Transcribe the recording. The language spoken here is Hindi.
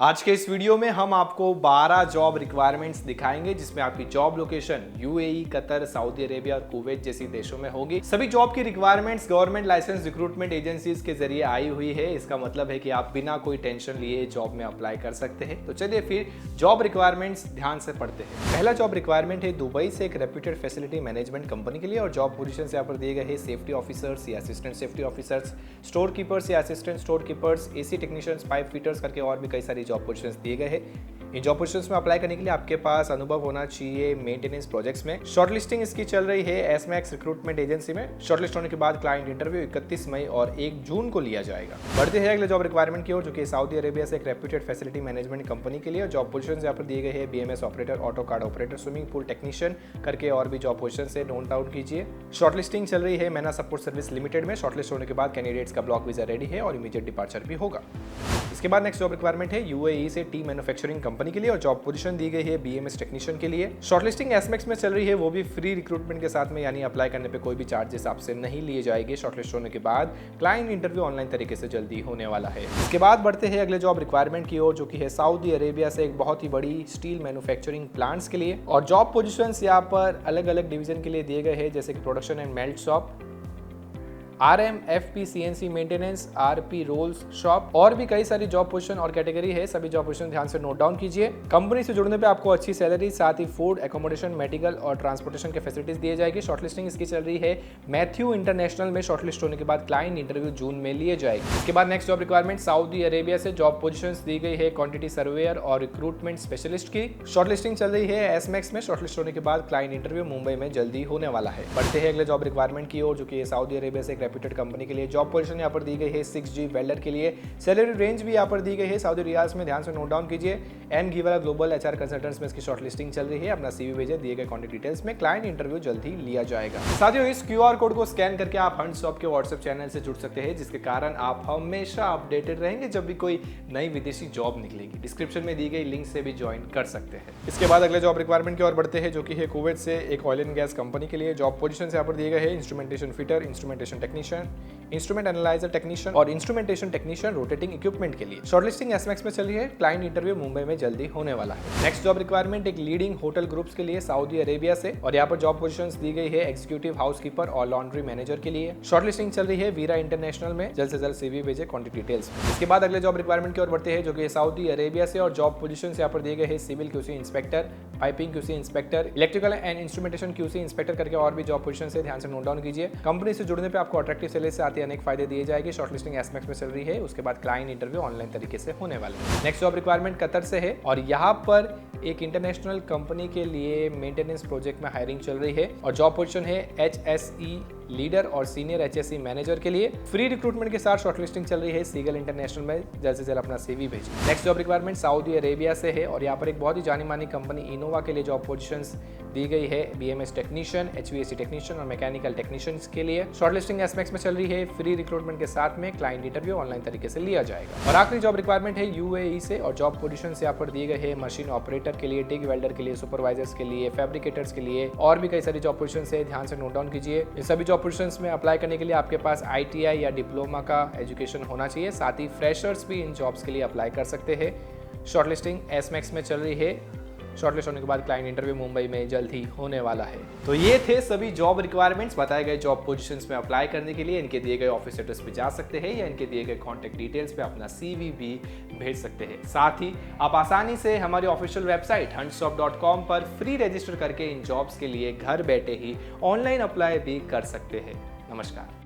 आज के इस वीडियो में हम आपको 12 जॉब रिक्वायरमेंट्स दिखाएंगे जिसमें आपकी job location UAE, Qatar, Saudi Arabia और कुवैत जैसी देशों में होगी। सभी जॉब की requirements government license recruitment agencies के जरिए आई हुई है। इसका मतलब है कि आप बिना कोई टेंशन लिए जॉब में अप्लाई कर सकते हैं। तो चलिए फिर जॉब रिक्वायरमेंट्स ध्यान से पढ़ते हैं। पहला जॉब रिक्वायरमेंट है दुबई से एक रेप्यूटेड फैसिलिटी मैनेजमेंट कंपनी के लिए और जॉब पोजीशन यहाँ पर दिए गए हैं सेफ्टी ऑफिसर्स या assistant safety officers, store keepers या assistant store keepers, AC technicians, pipe fitters करके और भी कई सारी जॉब पोजीशंस दिए गए हैं। इन जॉब पोजीशंस में अप्लाई करने के लिए आपके पास अनुभव होना चाहिए मेंटेनेंस प्रोजेक्ट्स में। शॉर्टलिस्टिंग इसकी चल रही है एसमैक्स रिक्रूटमेंट एजेंसी में। शॉर्टलिस्ट होने के बाद क्लाइंट इंटरव्यू 31 मई और 1 जून को लिया जाएगा। बढ़ते हैं अगले जॉब रिक्वायरमेंट की ओर, जो कि सऊदी अरेबिया से एक रेप्यूटेड फैसिलिटी मैनेजमेंट कंपनी के लिए और जॉब पोजीशंस यहाँ पर दिए गए हैं BMS operator, auto card operator, swimming pool technician करके और भी जॉब पोजीशन से नोट डाउन कीजिए। शॉर्टलिस्टिंग चल रही है मैना सपोर्ट सर्विस लिमिटेड में। शॉर्टलिस्ट होने के बाद कैंडिडेट्स का ब्लॉक वीजा रेडी है और इमीडिएट डिपार्चर भी होगा। इसके बाद नेक्स्ट जॉब रिक्वायरमेंट है यूएई से टी मैन्युफैक्चरिंग कंपनी के लिए और जॉब पोजीशन दी गई है बीएमएस टेक्नीशियन के लिए। शॉर्टलिस्टिंग एस्पेक्ट्स में चल रही है, वो भी फ्री रिक्रूटमेंट के साथ में, यानी अप्लाई करने पे कोई भी चार्जेस आपसे नहीं लिए जाएंगे। शॉर्टलिस्ट होने के बाद क्लाइंट इंटरव्यू ऑनलाइन तरीके से जल्दी होने वाला है। इसके बाद बढ़ते हैं अगले जॉब रिक्वायरमेंट की ओर, जो कि है सऊदी अरेबिया से एक बहुत ही बड़ी स्टील मैन्युफैक्चरिंग प्लांट्स के लिए और जॉब पोजीशंस यहाँ पर अलग अलग डिवीजन के लिए दिए गए हैं, जैसे कि production and melt shop, RM, FP, CNC maintenance, RP rolls shop और भी कई सारी जॉब पोजीशन और कैटेगरी है। सभी जॉब पोजीशन ध्यान से नोट डाउन कीजिए। कंपनी से जुड़ने पे आपको अच्छी सैलरी, साथ ही फूड, एकोमोडेशन, मेडिकल और ट्रांसपोर्टेशन के फैसिलिटीज दिए जाएगी। शॉर्टलिस्टिंग इसकी चल रही है मैथ्यू इंटरनेशनल में। शॉर्टलिस्ट होने के बाद क्लाइंट इंटरव्यू जून में लिए जाएगी। इसके बाद next job requirement Saudi Arabia से जॉब पोजीशन दी गई है क्वांटिटी सर्वेयर और रिक्रूटमेंट स्पेशलिस्ट की। शॉर्टलिस्टिंग चल रही है एसमैक्स में। शॉर्टलिस्ट होने के बाद क्लाइंट इंटरव्यू मुंबई में जल्दी होने वाला है। बढ़ते हैं अगले जॉब रिक्वायरमेंट की ओर, जो कि सऊदी अरेबिया से एक रेप्यूटेड कंपनी के लिए जॉब पोजीशन यहाँ पर दी गई है 6G वेल्डर के लिए। सैलरी रेंज भी यहाँ पर दी गई है सऊदी रियाल्स में, ध्यान से नोट डाउन कीजिए। M Ghiwala global HR consultants में इसकी शॉर्टलिस्टिंग चल रही है। अपना CV भेजे, दिए गए कॉन्टैक्ट डिटेल्स में क्लाइंट इंटरव्यू जल्द ही लिया जाएगा। साथियों, इस QR कोड को स्कैन करके आप हंट शॉप के व्हाट्सएप चैनल से जुड़ सकते हैं, जिसके कारण आप हमेशा अपडेटेड रहेंगे जब भी कोई नई विदेशी जॉब निकलेगी। डिस्क्रिप्शन में दी गई लिंक से भी ज्वाइन कर सकते हैं। इसके बाद अगले जॉब रिक्वायरमेंट की ओर बढ़ते हैं, जो कि है कुवैत से एक ऑयल एंड गैस कंपनी के लिए। जॉब पोजीशन यहाँ पर दिए गए हैं instrumentation fitter, instrumentation technician, instrument analyser technician और इंस्ट्रूमेंटेशन टेक्नीशियन रोटेटिंग इक्विपमेंट के लिए। शॉर्टलिस्टिंग एसमैक्स में चल रही है। क्लाइंट इंटरव्यू मुंबई में जल्दी होने वाला है। नेक्स्ट जॉब रिक्वायरमेंट एक लीडिंग होटल ग्रुप्स के लिए सऊदी अरेबिया से और यहाँ पर जॉब पोजीशंस दी गई है एग्जीक्यूटिव हाउसकीपर और लॉन्ड्री मैनेजर के लिए। शॉर्टलिस्टिंग चल रही है वीरा इंटरनेशनल में। जल्द से जल्द CV भेजे कॉन्टैक्ट डिटेल्स। इसके बाद अगले जॉब रिक्वायरमेंट की ओर बढ़ते हैं, जो कि सऊदी अरेबिया से और जॉब पोजीशंस यहाँ पर दिए गए हैं civil QC inspector, piping QC inspector, electrical and instrumentation QC inspector करके और भी जॉब पोजीशन से ध्यान से नोट डाउन कीजिए। कंपनी से जुड़ने पर आपको अट्रैक्टिव सैलरी से आते अनेक फायदे दिए जाएंगे। शॉर्टलिस्टिंग एस्पेक्ट्स में चल रही है। उसके बाद क्लाइंट इंटरव्यू ऑनलाइन तरीके से होने वाले हैं। नेक्स्ट जॉब रिक्वायरमेंट कतर से है और यहाँ पर एक इंटरनेशनल कंपनी के लिए मेंटेनेंस प्रोजेक्ट में हायरिंग चल रही है और जॉब पोजीशन है HSE लीडर और सीनियर HSE मैनेजर के लिए। फ्री रिक्रूटमेंट के साथ शॉर्टलिस्टिंग चल रही है सीगल इंटरनेशनल में। जल्द से जल्द अपना CV भेजिए। Next job requirement Saudi Arabia से है और यहाँ पर एक बहुत ही जानी मानी कंपनी इनोवा के लिए जॉब पोजीशंस दी गई है BMS टेक्नीशियन, HVAC टेक्नीशियन और मैकेनिकल टेक्नीशियंस के लिए। शॉर्टलिस्टिंग एस्पेक्ट्स में चल रही है। फ्री रिक्रूटमेंट के साथ में क्लाइंट इंटरव्यू ऑनलाइन तरीके से लिया जाएगा। और आखिरी जॉब रिक्वायरमेंट है UAE से और जॉब पोजीशंस यहाँ पर दिए गए हैं मशीन ऑपरेटर के लिए, टिग वेल्डर के लिए, सुपरवाइजर्स के लिए, फैब्रिकेटर्स के लिए और भी कई सारी जॉब पोजीशंस है। ध्यान से नोट डाउन कीजिए। इन सभी जॉब पोजीशंस में अप्लाई करने के लिए आपके पास ITI या डिप्लोमा का एजुकेशन होना चाहिए। साथ ही फ्रेशर्स भी इन जॉब्स के लिए अप्लाई कर सकते हैं। शॉर्टलिस्टिंग एसमैक्स में चल रही है। शॉर्टलिस्ट होने के बाद क्लाइंट इंटरव्यू मुंबई में जल्द ही होने वाला है। तो ये थे सभी जॉब रिक्वायरमेंट्स बताए गए जॉब पोजीशंस में अप्लाई करने के लिए। इनके दिए गए ऑफिस एड्रेस पे जा सकते हैं या इनके दिए गए कॉन्टैक्ट डिटेल्स पे अपना CV भी भेज सकते हैं। साथ ही आप आसानी से हमारी ऑफिशियल वेबसाइट huntshop.com पर फ्री रजिस्टर करके इन जॉब्स के लिए घर बैठे ही ऑनलाइन अप्लाई भी कर सकते हैं। नमस्कार।